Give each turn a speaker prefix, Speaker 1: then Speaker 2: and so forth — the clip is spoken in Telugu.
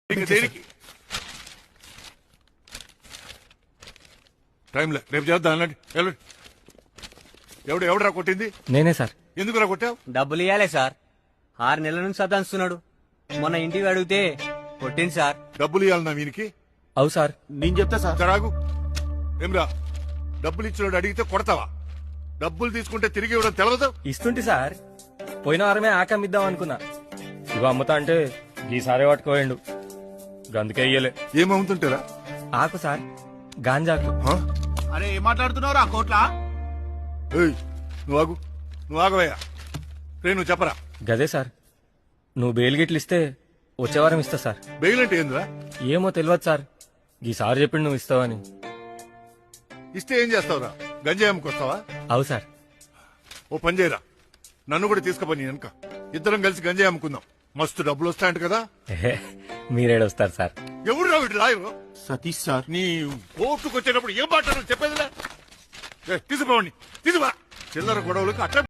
Speaker 1: దేనికి టైంలే రేపు చేద్దాం అన్నట్టు వెళ్ళండి. ఎవడరా కొట్టింది?
Speaker 2: నేనే సార్.
Speaker 1: ఎందుకురా కొట్టావు?
Speaker 3: డబ్బులు ఇవ్వాలే సార్. 6 నెలల నుంచి సతాయిస్తున్నాడు. మొన్న ఇంటికి అడిగితే కొట్టింది సార్.
Speaker 1: డబ్బులు ఇవ్వాలన్నా వీనికి?
Speaker 2: అవు సార్.
Speaker 4: నేను చెప్తా సార్.
Speaker 1: జరాగు. ఏమ్రా, డబ్బులు ఇచ్చినోడు అడిగితే కొడతావా? డబ్బులు తీసుకుంటే తిరిగి ఇవ్వడం తెలవదు.
Speaker 2: ఇస్తుంటి సార్. పోయిన వారమే ఆకమిద్దాం అనుకున్నా. ఇవి అమ్ముతా అంటే ఈసారి పట్టుకోయండు. గందుకే ఇయ్యలే.
Speaker 1: ఏమవుతుంటారా?
Speaker 2: ఆకు సార్, గాంజాకు.
Speaker 4: అరే ఏం మాట్లాడుతున్నావురా కోట్లా?
Speaker 1: నువ్వు ఆగవయ్యా. రే నువ్వు చెప్పరా.
Speaker 2: గదే సార్, నువ్వు బెయిల్ గిట్లు ఇస్తే వచ్చే వారం ఇస్తా సార్.
Speaker 1: బెయిల్ అంటే ఏందిరా?
Speaker 2: ఏమో తెలియదు సార్. ఈసారి చెప్పిండు నువ్వు ఇస్తావని.
Speaker 1: ఇస్తే ఏం చేస్తావురా? గంజాయి అమ్ముకొస్తావా?
Speaker 2: అవు సార్.
Speaker 1: ఓ పని చేయరా, నన్ను కూడా తీసుకుపోయి వెనక ఇద్దరం కలిసి గంజాయి అమ్ముకుందాం. మస్తు డబ్బులు వస్తాయంట కదా.
Speaker 2: మీరేడొస్తారు సార్.
Speaker 1: ఎవరు రా వీటి లాయరు?
Speaker 4: సతీష్ సార్.
Speaker 1: నీ ఓటుకు వచ్చేటప్పుడు ఏం మాట్లాడాలో చెప్పేదిలే. తీసుకుపోండి, తీసుకుపా. చిల్లర గొడవలకు అట్లా